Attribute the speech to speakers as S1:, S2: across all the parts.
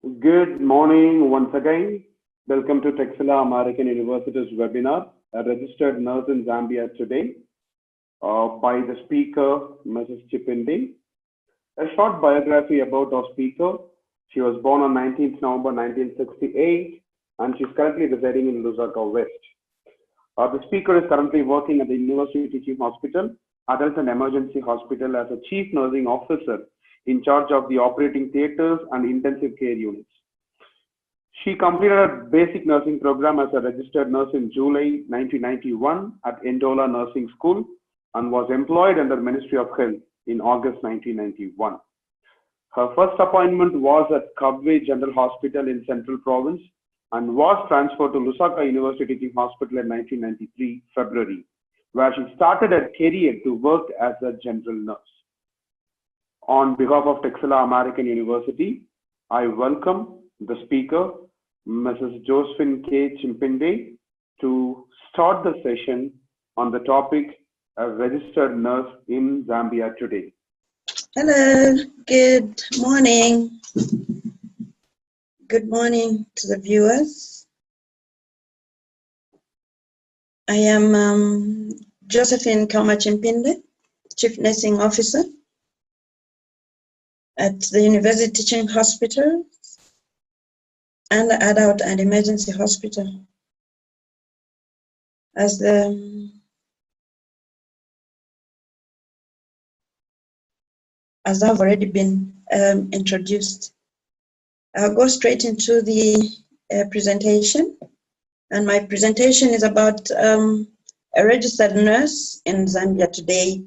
S1: Good morning once again. Welcome to Texila American University's webinar, a registered nurse in Zambia today, by the speaker, Mrs. Chipindi. A short biography about our speaker. She was born on 19th November 1968 and she's currently residing in Lusaka West. The speaker is currently working at the University Teaching Hospital, Adult and Emergency Hospital as a Chief Nursing Officer in charge of the operating theaters and intensive care units. She completed a basic nursing program as a registered nurse in July 1991 at Endola Nursing School and was employed under Ministry of Health in August 1991. Her first appointment was at Kabwe General Hospital in Central Province and was transferred to Lusaka University Teaching Hospital in 1993 February, where she started her career to work as a general nurse. On behalf of Texila American University, I welcome the speaker, Mrs. Josephine K. Chimpinde, to start the session on the topic, a registered nurse in Zambia today.
S2: Hello, good morning. Good morning to the viewers. I am Josephine Kama Chimpinde, Chief Nursing Officer at the University Teaching Hospital and the Adult and Emergency Hospital. As I've already been introduced, I'll go straight into the presentation. And my presentation is about a registered nurse in Zambia today.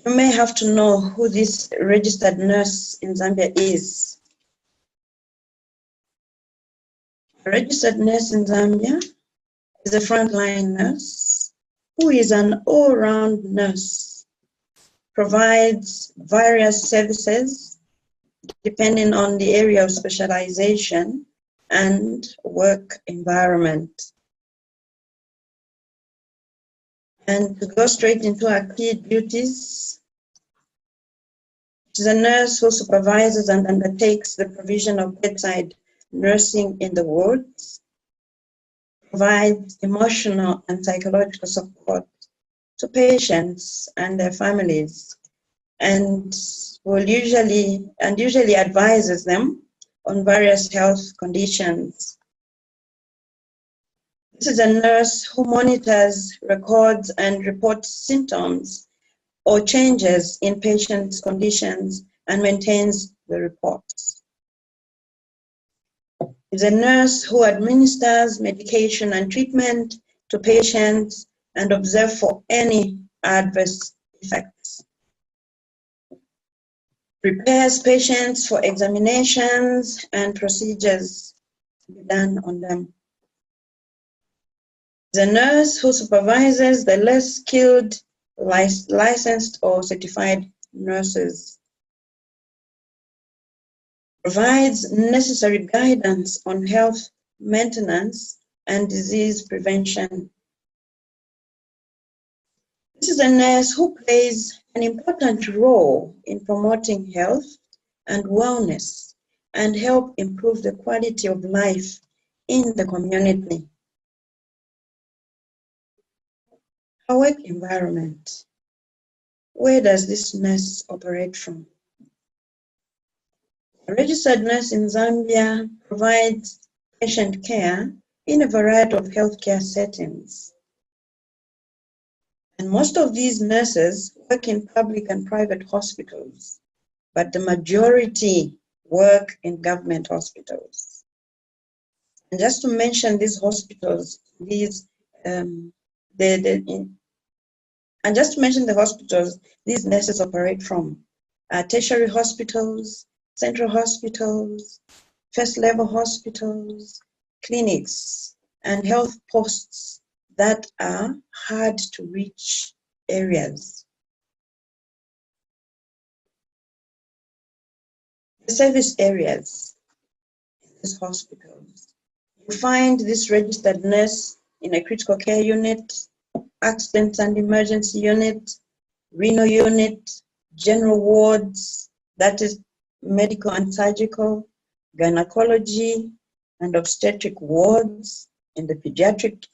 S2: You may have to know who this registered nurse in Zambia is. A registered nurse in Zambia is a frontline nurse who is an all-round nurse, provides various services depending on the area of specialization and work environment. And to go straight into our key duties, she's a nurse who supervises and undertakes the provision of bedside nursing in the wards, provides emotional and psychological support to patients and their families, and usually advises them on various health conditions. This is a nurse who monitors, records, and reports symptoms or changes in patients' conditions and maintains the reports. Is a nurse who administers medication and treatment to patients and observes for any adverse effects. Prepares patients for examinations and procedures to be done on them. The nurse who supervises the less skilled, licensed or certified nurses. Provides necessary guidance on health maintenance and disease prevention. This is a nurse who plays an important role in promoting health and wellness and help improve the quality of life in the community. Our work environment. Where does this nurse operate from? A registered nurse in Zambia provides patient care in a variety of healthcare settings. And most of these nurses work in public and private hospitals, but the majority work in government hospitals. And just to mention these hospitals, and just to mention the hospitals these nurses operate from: tertiary hospitals, central hospitals, first level hospitals, clinics, and health posts that are hard to reach areas. The service areas in these hospitals. You find this registered nurse in a critical care unit, accidents and emergency unit, renal unit, general wards, that is medical and surgical, gynecology and obstetric wards, in the pediatric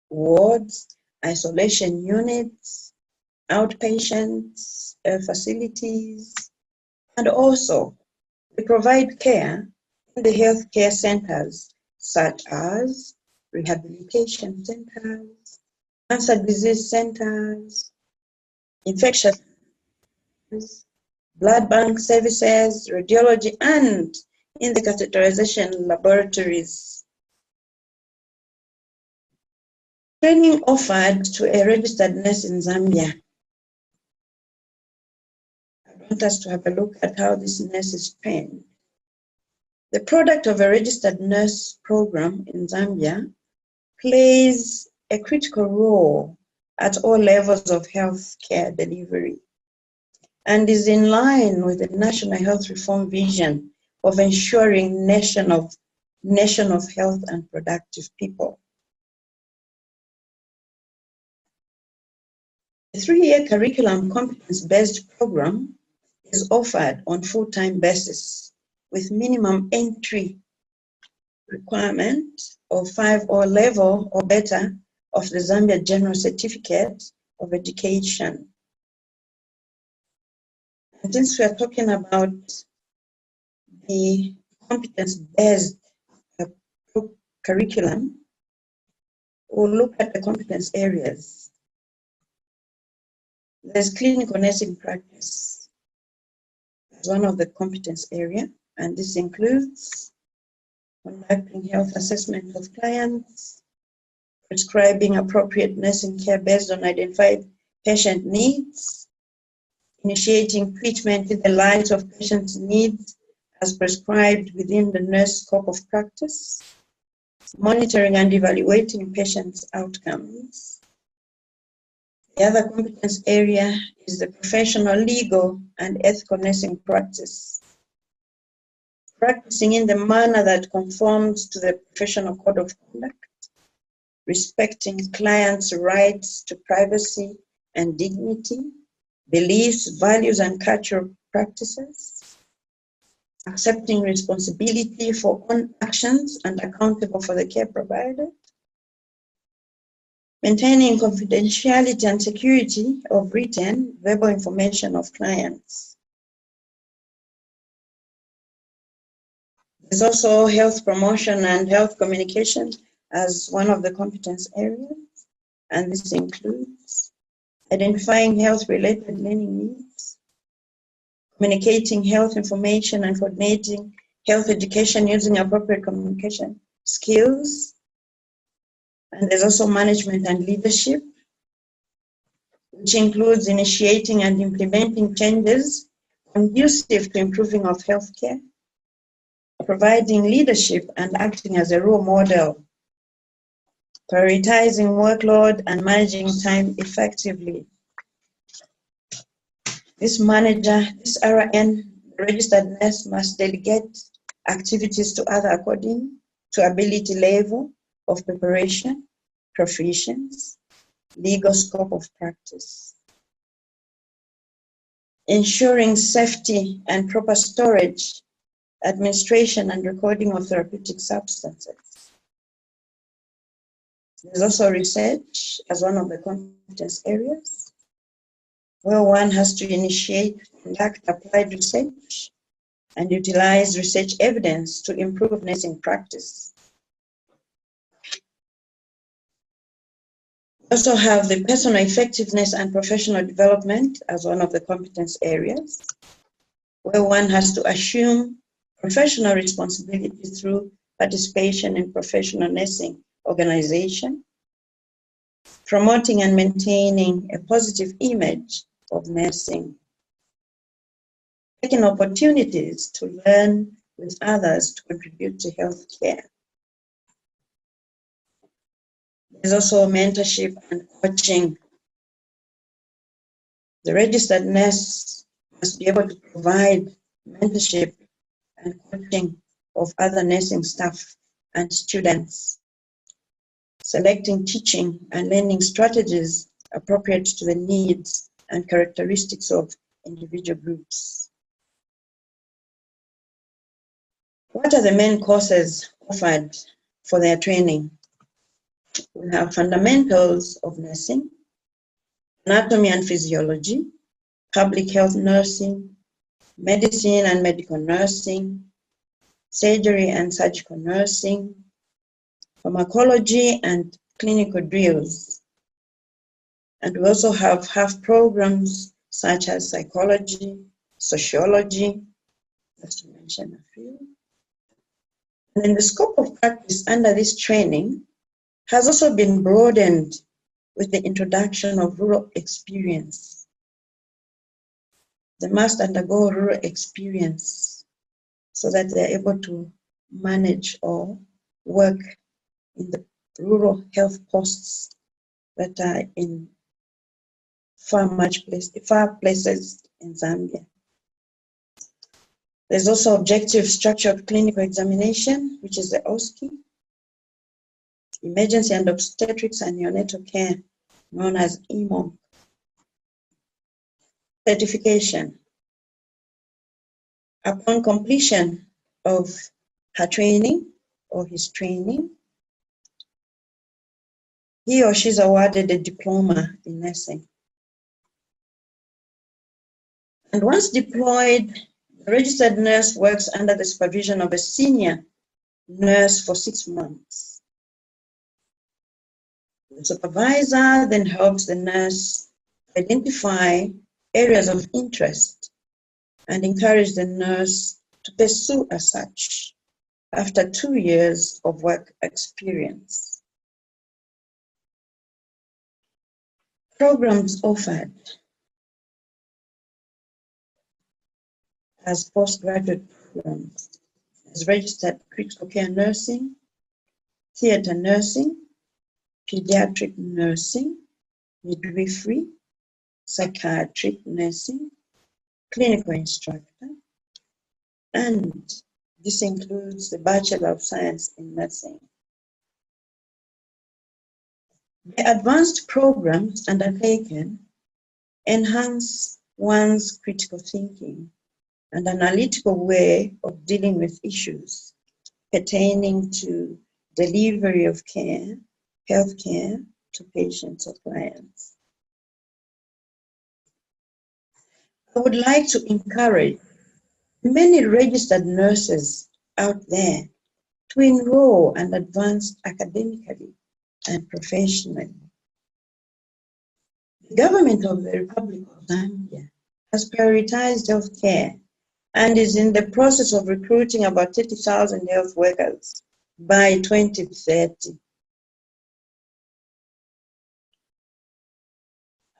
S2: wards, isolation units, outpatients facilities, and also we provide care in the healthcare centers such as rehabilitation centers, cancer disease centers, infectious diseases, blood bank services, radiology, and in the catheterization laboratories. Training offered to a registered nurse in Zambia. I want us to have a look at how this nurse is trained. The product of a registered nurse program in Zambia plays a critical role at all levels of healthcare delivery and is in line with the National Health Reform Vision of ensuring nation of health and productive people. The 3-year curriculum competence-based program is offered on full-time basis with minimum entry requirement of 5 or level or better of the Zambia General Certificate of Education. And since we are talking about the competence-based curriculum, we'll look at the competence areas. There's clinical nursing practice as one of the competence area, and this includes conducting health assessment of clients, prescribing appropriate nursing care based on identified patient needs, initiating treatment in the light of patient's needs as prescribed within the nurse scope of practice, monitoring and evaluating patients' outcomes. The other competence area is the professional, legal, and ethical nursing practice. Practicing in the manner that conforms to the professional code of conduct, respecting clients' rights to privacy and dignity, beliefs, values, and cultural practices, accepting responsibility for own actions and accountable for the care provided, maintaining confidentiality and security of written, verbal information of clients. There's also health promotion and health communication as one of the competence areas, and this includes identifying health-related learning needs, communicating health information and coordinating health education using appropriate communication skills. And there's also management and leadership, which includes initiating and implementing changes conducive to improving of healthcare, providing leadership and acting as a role model, prioritizing workload and managing time effectively. This manager, this RN, registered nurse, must delegate activities to others according to ability level of preparation, proficiency, legal scope of practice. Ensuring safety and proper storage, administration and recording of therapeutic substances. There's also research as one of the competence areas, where one has to initiate, conduct applied research, and utilize research evidence to improve nursing practice. We also have the personal effectiveness and professional development as one of the competence areas, where one has to assume professional responsibility through participation in professional nursing organization, promoting and maintaining a positive image of nursing, taking opportunities to learn with others to contribute to healthcare. There's also mentorship and coaching. The registered nurse must be able to provide mentorship and coaching of other nursing staff and students, selecting teaching and learning strategies appropriate to the needs and characteristics of individual groups. What are the main courses offered for their training? We have fundamentals of nursing, anatomy and physiology, public health nursing, medicine and medical nursing, surgery and surgical nursing, pharmacology and clinical drills. And we also have programs such as psychology, sociology, just to mention a few. And then the scope of practice under this training has also been broadened with the introduction of rural experience. They must undergo rural experience so that they're able to manage or work in the rural health posts that are in far places in Zambia. There's also objective structured clinical examination, which is the OSCE, emergency and obstetrics and neonatal care, known as EMOC. Certification. Upon completion of her training or his training, he or she is awarded a diploma in nursing. And once deployed, the registered nurse works under the supervision of a senior nurse for 6 months. The supervisor then helps the nurse identify areas of interest and encourage the nurse to pursue as such after 2 years of work experience. Programs offered as postgraduate programs as registered critical care nursing, theater nursing, pediatric nursing, midwifery, psychiatric nursing, clinical instructor, and this includes the Bachelor of Science in Nursing. The advanced programs undertaken enhance one's critical thinking and analytical way of dealing with issues pertaining to delivery of care, healthcare to patients or clients. I would like to encourage many registered nurses out there to enroll and advance academically and professionally. The government of the Republic of Zambia has prioritized healthcare and is in the process of recruiting about 30,000 health workers by 2030.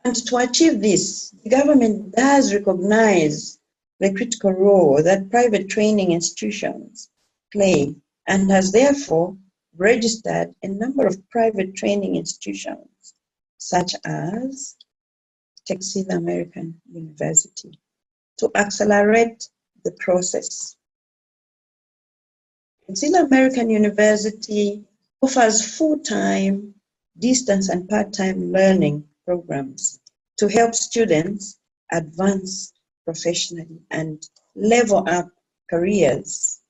S2: And to achieve this, the government does recognize the critical role that private training institutions play and has therefore registered a number of private training institutions, such as Texila American University, to accelerate the process. Texila American University offers full-time, distance and part-time learning programs to help students advance professionally and level up careers.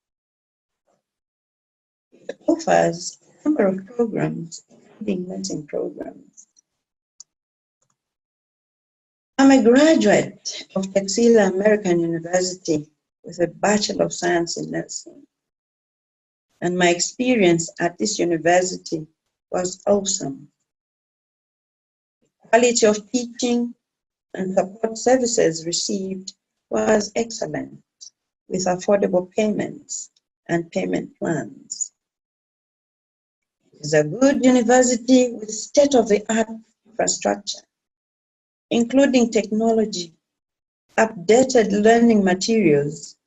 S2: It offers a number of programs, including nursing programs. I'm a graduate of Texila American University with a Bachelor of Science in Nursing. And my experience at this university was awesome. Quality of teaching and support services received was excellent, with affordable payments and payment plans. It is a good university with state-of-the-art infrastructure, including technology, updated learning materials,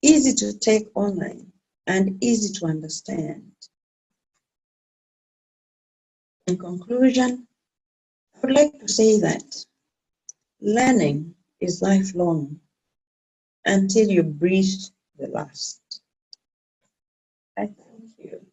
S2: easy to take online, and easy to understand. In conclusion, I would like to say that learning is lifelong until you breathe the last. I thank you.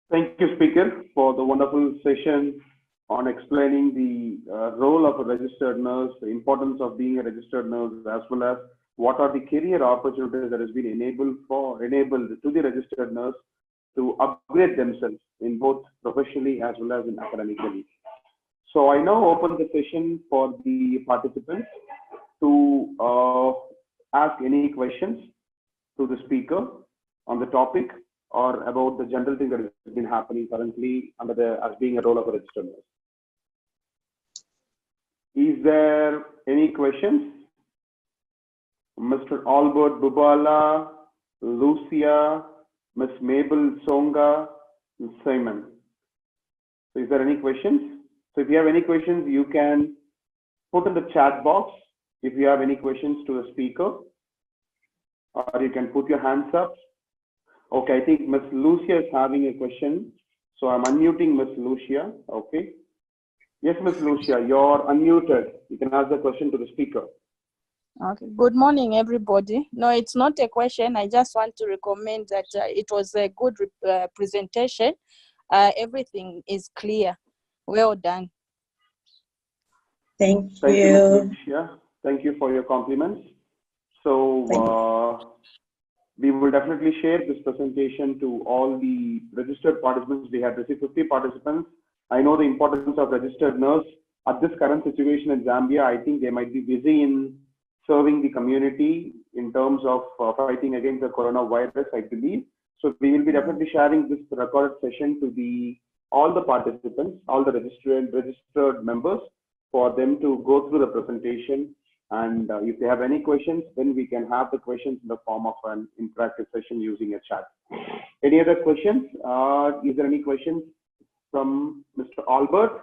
S1: Thank you, Speaker, for the wonderful session on explaining the role of a registered nurse, the importance of being a registered nurse, as well as what are the career opportunities that has been enabled to the registered nurse to upgrade themselves in both professionally as well as in academically. So I now open the session for the participants to ask any questions to the speaker on the topic or about the general thing that has been happening currently as being a role of a registered nurse. Is there any questions? Mr. Albert Bubala, Lucia, Ms. Mabel Songa, and Simon. So is there any questions? So if you have any questions, you can put in the chat box if you have any questions to the speaker, or you can put your hands up. Okay, I think Ms. Lucia is having a question. So I'm unmuting Ms. Lucia. Okay. Yes, Ms. Lucia, you're unmuted. You can ask the question to the speaker.
S3: Okay. Good morning, everybody. No, it's not a question. I just want to recommend that it was a good presentation. Everything is clear. Well done.
S2: Thank
S1: you, Ms.
S2: you.
S1: Lucia. Thank you for your compliments. So we will definitely share this presentation to all the registered participants. We have received 50 participants. I know the importance of registered nurse at this current situation in Zambia. I think they might be busy in serving the community in terms of fighting against the coronavirus, I believe. So we will be definitely sharing this recorded session to all the participants, all the registered members, for them to go through the presentation. And if they have any questions, then we can have the questions in the form of an interactive session using a chat. Any other questions? Is there any questions from Mr. Albert?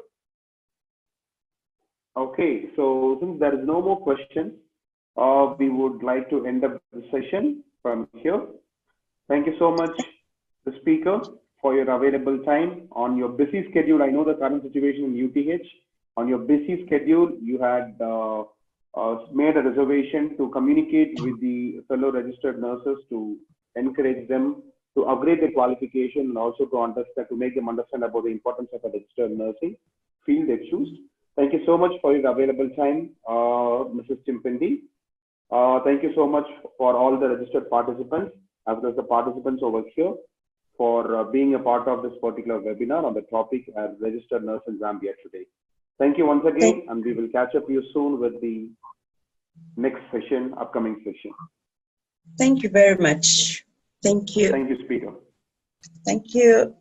S1: Okay, so since there is no more questions, we would like to end up the session from here. Thank you so much, the speaker, for your available time on your busy schedule. I know the current situation in UTH. On your busy schedule, you had made a reservation to communicate with the fellow registered nurses to encourage them to upgrade their qualification and also to make them understand about the importance of a registered nursing field they choose. Thank you so much for your available time, Mrs. Chimpindi. Thank you so much for all the registered participants, as well as the participants over here, for being a part of this particular webinar on the topic as registered nurse in Zambia today. Thank you once again, and we will catch up with you soon with the next session, upcoming session.
S2: Thank you very much. Thank you.
S1: Thank you, speaker.
S2: Thank you.